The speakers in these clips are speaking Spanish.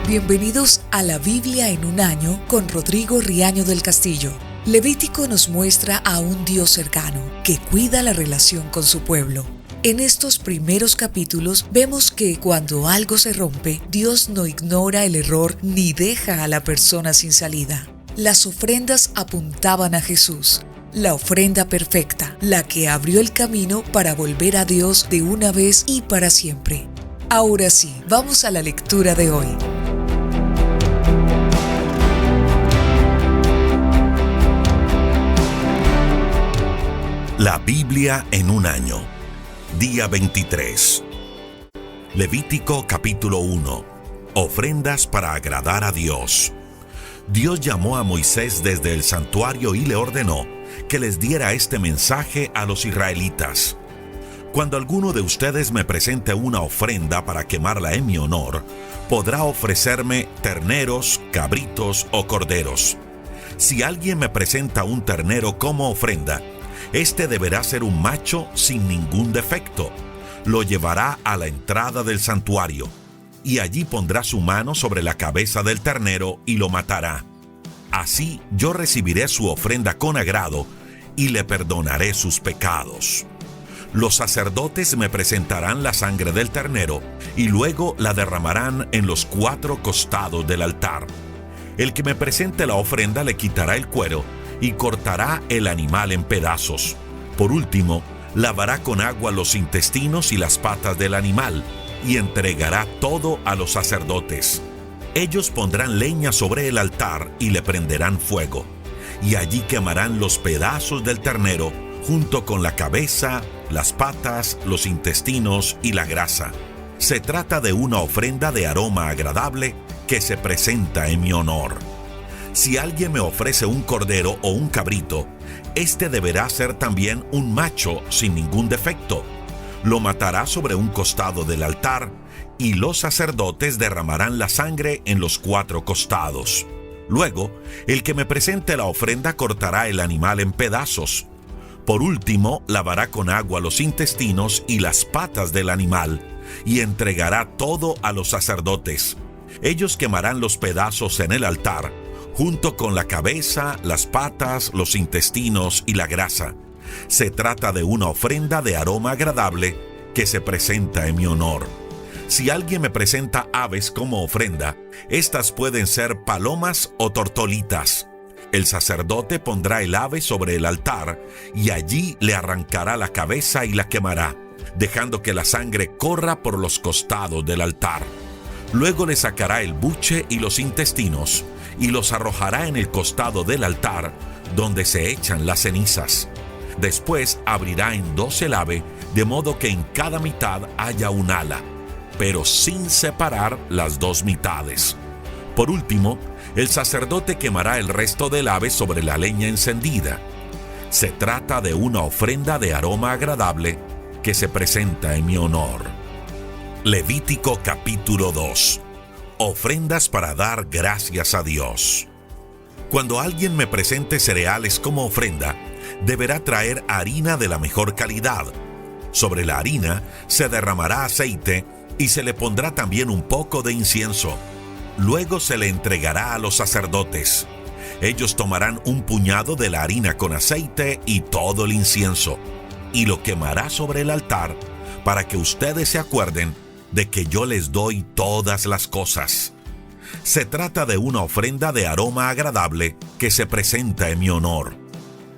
Bienvenidos a la Biblia en un año con Rodrigo Riaño del Castillo. Levítico nos muestra a un Dios cercano que cuida la relación con su pueblo. En estos primeros capítulos vemos que cuando algo se rompe, Dios no ignora el error ni deja a la persona sin salida. Las ofrendas apuntaban a Jesús, la ofrenda perfecta, la que abrió el camino para volver a Dios de una vez y para siempre. Ahora sí, vamos a la lectura de hoy. La Biblia en un año. Día 23. Levítico capítulo 1. Ofrendas para agradar a Dios. Dios llamó a Moisés desde el santuario y le ordenó que les diera este mensaje a los israelitas. Cuando alguno de ustedes me presente una ofrenda para quemarla en mi honor, podrá ofrecerme terneros, cabritos o corderos. Si alguien me presenta un ternero como ofrenda, este deberá ser un macho sin ningún defecto. Lo llevará a la entrada del santuario, y allí pondrá su mano sobre la cabeza del ternero y lo matará. Así yo recibiré su ofrenda con agrado y le perdonaré sus pecados. Los sacerdotes me presentarán la sangre del ternero y luego la derramarán en los 4 costados del altar. El que me presente la ofrenda le quitará el cuero y cortará el animal en pedazos. Por último, lavará con agua los intestinos y las patas del animal y entregará todo a los sacerdotes. Ellos pondrán leña sobre el altar y le prenderán fuego, y allí quemarán los pedazos del ternero junto con la cabeza, las patas, los intestinos y la grasa. Se trata de una ofrenda de aroma agradable que se presenta en mi honor. Si alguien me ofrece un cordero o un cabrito, este deberá ser también un macho sin ningún defecto. Lo matará sobre un costado del altar y los sacerdotes derramarán la sangre en los 4 costados. Luego, el que me presente la ofrenda cortará el animal en pedazos. Por último, lavará con agua los intestinos y las patas del animal y entregará todo a los sacerdotes. Ellos quemarán los pedazos en el altar, junto con la cabeza, las patas, los intestinos y la grasa. Se trata de una ofrenda de aroma agradable que se presenta en mi honor. Si alguien me presenta aves como ofrenda, estas pueden ser palomas o tortolitas. El sacerdote pondrá el ave sobre el altar y allí le arrancará la cabeza y la quemará, dejando que la sangre corra por los costados del altar. Luego le sacará el buche y los intestinos y los arrojará en el costado del altar donde se echan las cenizas. Después abrirá en 2 el ave, de modo que en cada mitad haya un ala, pero sin separar las 2 mitades. Por último, el sacerdote quemará el resto del ave sobre la leña encendida. Se trata de una ofrenda de aroma agradable que se presenta en mi honor. Levítico capítulo 2. Ofrendas para dar gracias a Dios. Cuando alguien me presente cereales como ofrenda, deberá traer harina de la mejor calidad. Sobre la harina se derramará aceite y se le pondrá también un poco de incienso. Luego se le entregará a los sacerdotes. Ellos tomarán un puñado de la harina con aceite y todo el incienso, y lo quemará sobre el altar para que ustedes se acuerden de que yo les doy todas las cosas. Se trata de una ofrenda de aroma agradable que se presenta en mi honor.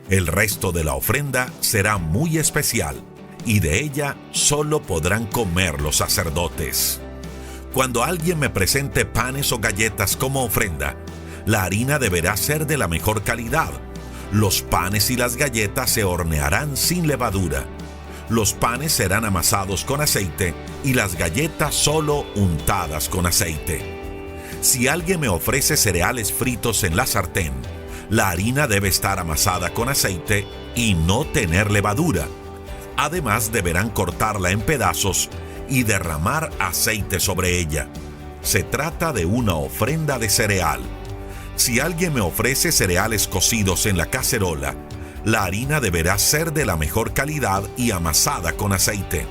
El resto de la ofrenda será muy especial y de ella solo podrán comer los sacerdotes. Cuando alguien me presente panes o galletas como ofrenda, la harina deberá ser de la mejor calidad. Los panes y las galletas se hornearán sin levadura. Los panes serán amasados con aceite y las galletas solo untadas con aceite. Si alguien me ofrece cereales fritos en la sartén, la harina debe estar amasada con aceite y no tener levadura. Además, deberán cortarla en pedazos y derramar aceite sobre ella. Se trata de una ofrenda de cereal. Si alguien me ofrece cereales cocidos en la cacerola, La harina deberá ser de la mejor calidad y amasada con aceite.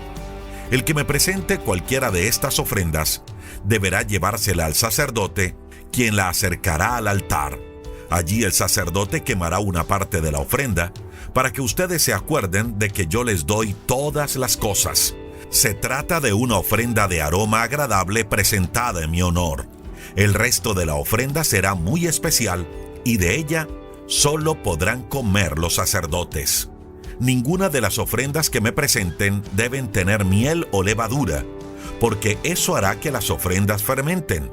El que me presente cualquiera de estas ofrendas deberá llevársela al sacerdote, quien la acercará al altar. Allí el sacerdote quemará una parte de la ofrenda, para que ustedes se acuerden de que yo les doy todas las cosas. Se trata de una ofrenda de aroma agradable presentada en mi honor. El resto de la ofrenda será muy especial y de ella solo podrán comer los sacerdotes. Ninguna de las ofrendas que me presenten deben tener miel o levadura, porque eso hará que las ofrendas fermenten.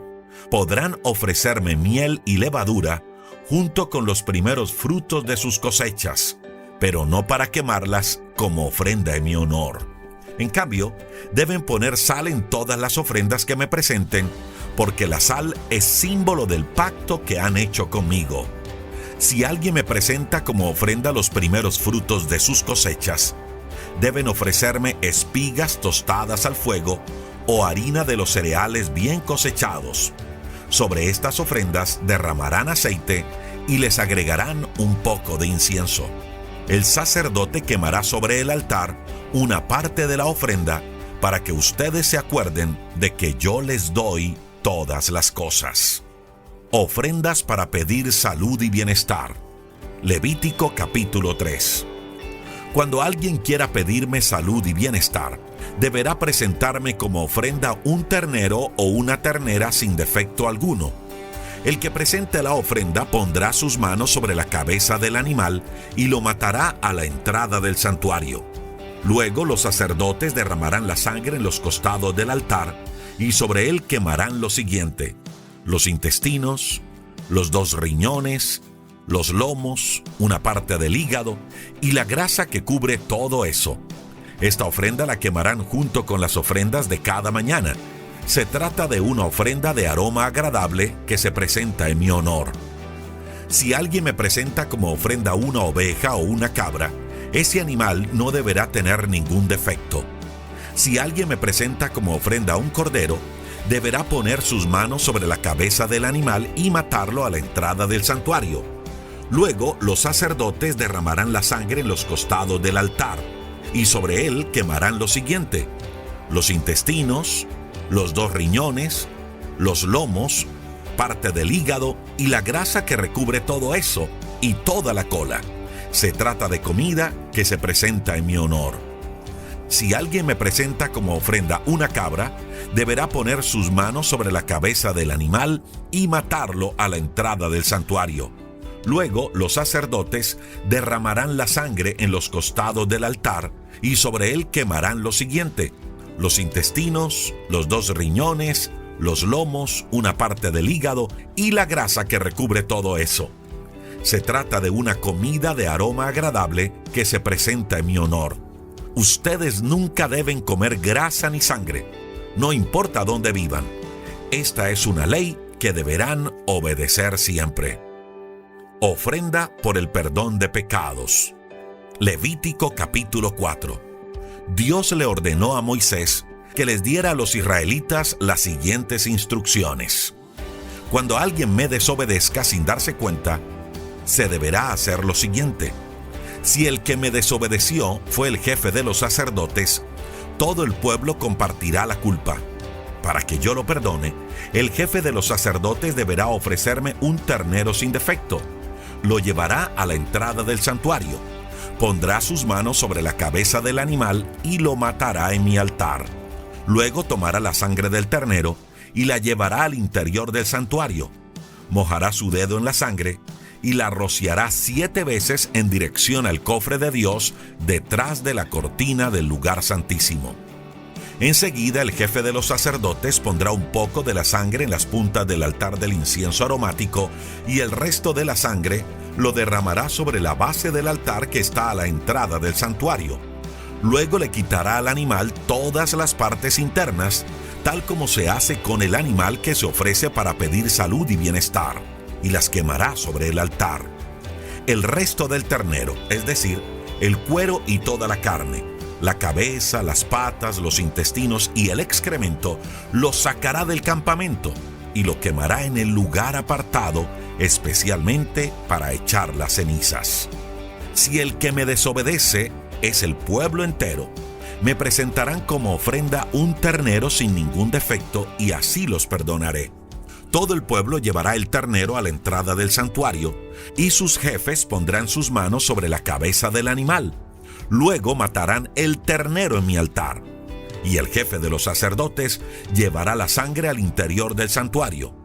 Podrán ofrecerme miel y levadura junto con los primeros frutos de sus cosechas, pero no para quemarlas como ofrenda en mi honor. En cambio, deben poner sal en todas las ofrendas que me presenten, porque la sal es símbolo del pacto que han hecho conmigo. Si alguien me presenta como ofrenda los primeros frutos de sus cosechas, deben ofrecerme espigas tostadas al fuego o harina de los cereales bien cosechados. Sobre estas ofrendas derramarán aceite y les agregarán un poco de incienso. El sacerdote quemará sobre el altar una parte de la ofrenda para que ustedes se acuerden de que yo les doy todas las cosas. Ofrendas para pedir salud y bienestar. Levítico capítulo 3. Cuando alguien quiera pedirme salud y bienestar, deberá presentarme como ofrenda un ternero o una ternera sin defecto alguno. El que presente la ofrenda pondrá sus manos sobre la cabeza del animal y lo matará a la entrada del santuario. Luego los sacerdotes derramarán la sangre en los costados del altar y sobre él quemarán lo siguiente: los intestinos, los 2 riñones, los lomos, una parte del hígado y la grasa que cubre todo eso. Esta ofrenda la quemarán junto con las ofrendas de cada mañana. Se trata de una ofrenda de aroma agradable que se presenta en mi honor. Si alguien me presenta como ofrenda una oveja o una cabra, ese animal no deberá tener ningún defecto. Si alguien me presenta como ofrenda un cordero, deberá poner sus manos sobre la cabeza del animal y matarlo a la entrada del santuario. Luego los sacerdotes derramarán la sangre en los costados del altar y sobre él quemarán lo siguiente: los intestinos, los 2 riñones, los lomos, parte del hígado y la grasa que recubre todo eso y toda la cola. Se trata de comida que se presenta en mi honor. Si alguien me presenta como ofrenda una cabra, deberá poner sus manos sobre la cabeza del animal y matarlo a la entrada del santuario. Luego los sacerdotes derramarán la sangre en los costados del altar y sobre él quemarán lo siguiente: los intestinos, los 2 riñones, los lomos, una parte del hígado y la grasa que recubre todo eso. Se trata de una comida de aroma agradable que se presenta en mi honor. Ustedes nunca deben comer grasa ni sangre, no importa dónde vivan. Esta es una ley que deberán obedecer siempre. Ofrenda por el perdón de pecados. Levítico capítulo 4. Dios le ordenó a Moisés que les diera a los israelitas las siguientes instrucciones. Cuando alguien me desobedezca sin darse cuenta, se deberá hacer lo siguiente. Si el que me desobedeció fue el jefe de los sacerdotes, todo el pueblo compartirá la culpa. Para que yo lo perdone, el jefe de los sacerdotes deberá ofrecerme un ternero sin defecto. Lo llevará a la entrada del santuario. Pondrá sus manos sobre la cabeza del animal y lo matará en mi altar. Luego tomará la sangre del ternero y la llevará al interior del santuario. Mojará su dedo en la sangre y la rociará 7 veces en dirección al cofre de Dios detrás de la cortina del lugar santísimo. Enseguida el jefe de los sacerdotes pondrá un poco de la sangre en las puntas del altar del incienso aromático y el resto de la sangre lo derramará sobre la base del altar que está a la entrada del santuario. Luego le quitará al animal todas las partes internas, tal como se hace con el animal que se ofrece para pedir salud y bienestar, y las quemará sobre el altar. El resto del ternero, es decir, el cuero y toda la carne, la cabeza, las patas, los intestinos y el excremento, lo sacará del campamento y lo quemará en el lugar apartado, especialmente para echar las cenizas. Si el que me desobedece es el pueblo entero, me presentarán como ofrenda un ternero sin ningún defecto y así los perdonaré. Todo el pueblo llevará el ternero a la entrada del santuario y sus jefes pondrán sus manos sobre la cabeza del animal. Luego matarán el ternero en mi altar. Y el jefe de los sacerdotes llevará la sangre al interior del santuario.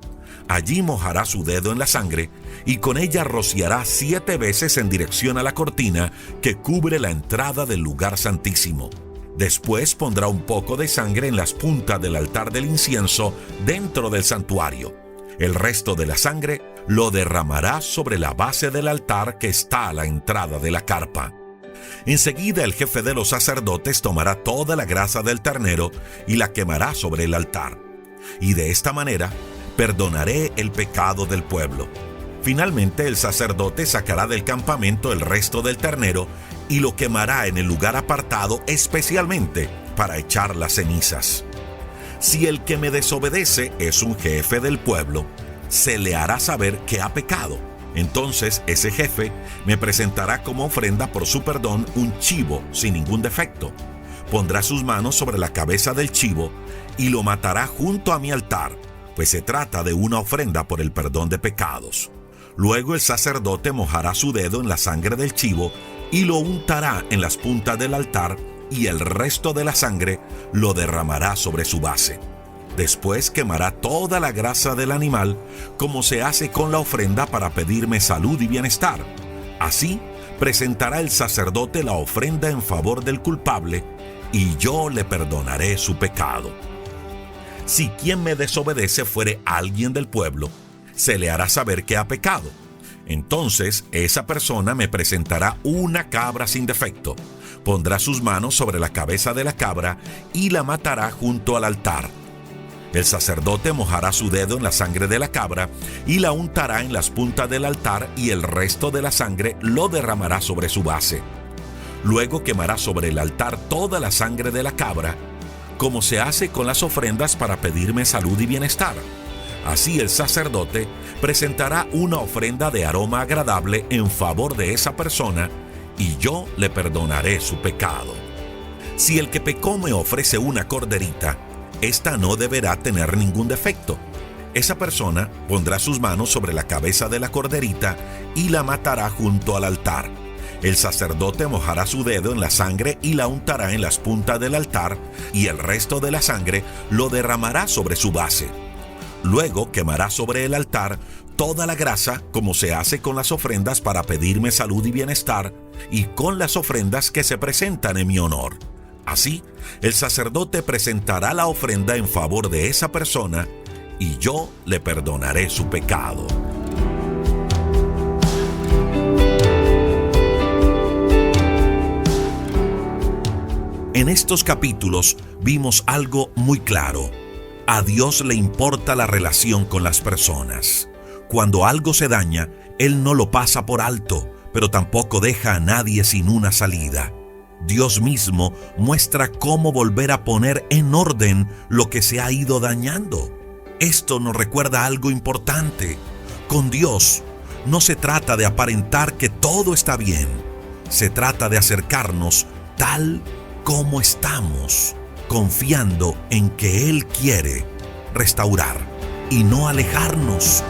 Allí mojará su dedo en la sangre y con ella rociará 7 veces en dirección a la cortina que cubre la entrada del lugar santísimo. Después pondrá un poco de sangre en las puntas del altar del incienso dentro del santuario. El resto de la sangre lo derramará sobre la base del altar que está a la entrada de la carpa. Enseguida el jefe de los sacerdotes tomará toda la grasa del ternero y la quemará sobre el altar. Y de esta manera perdonaré el pecado del pueblo. Finalmente el sacerdote sacará del campamento el resto del ternero y lo quemará en el lugar apartado especialmente para echar las cenizas. Si el que me desobedece es un jefe del pueblo, se le hará saber que ha pecado. Entonces ese jefe me presentará como ofrenda por su perdón un chivo sin ningún defecto. Pondrá sus manos sobre la cabeza del chivo y lo matará junto a mi altar, pues se trata de una ofrenda por el perdón de pecados. Luego el sacerdote mojará su dedo en la sangre del chivo y lo untará en las puntas del altar y el resto de la sangre lo derramará sobre su base. Después quemará toda la grasa del animal, como se hace con la ofrenda para pedirme salud y bienestar. Así presentará el sacerdote la ofrenda en favor del culpable, y yo le perdonaré su pecado. Si quien me desobedece fuere alguien del pueblo, se le hará saber que ha pecado. Entonces esa persona me presentará una cabra sin defecto, pondrá sus manos sobre la cabeza de la cabra y la matará junto al altar. El sacerdote mojará su dedo en la sangre de la cabra y la untará en las puntas del altar y el resto de la sangre lo derramará sobre su base. Luego quemará sobre el altar toda la sangre de la cabra, como se hace con las ofrendas para pedirme salud y bienestar. Así el sacerdote presentará una ofrenda de aroma agradable en favor de esa persona y yo le perdonaré su pecado. Si el que pecó me ofrece una corderita, esta no deberá tener ningún defecto. Esa persona pondrá sus manos sobre la cabeza de la corderita y la matará junto al altar. El sacerdote mojará su dedo en la sangre y la untará en las puntas del altar, y el resto de la sangre lo derramará sobre su base. Luego quemará sobre el altar toda la grasa, como se hace con las ofrendas para pedirme salud y bienestar, y con las ofrendas que se presentan en mi honor. Así, el sacerdote presentará la ofrenda en favor de esa persona, y yo le perdonaré su pecado. En estos capítulos vimos algo muy claro. A Dios le importa la relación con las personas. Cuando algo se daña, Él no lo pasa por alto, pero tampoco deja a nadie sin una salida. Dios mismo muestra cómo volver a poner en orden lo que se ha ido dañando. Esto nos recuerda algo importante. Con Dios no se trata de aparentar que todo está bien. Se trata de acercarnos tal como estamos, confiando en que Él quiere restaurar y no alejarnos.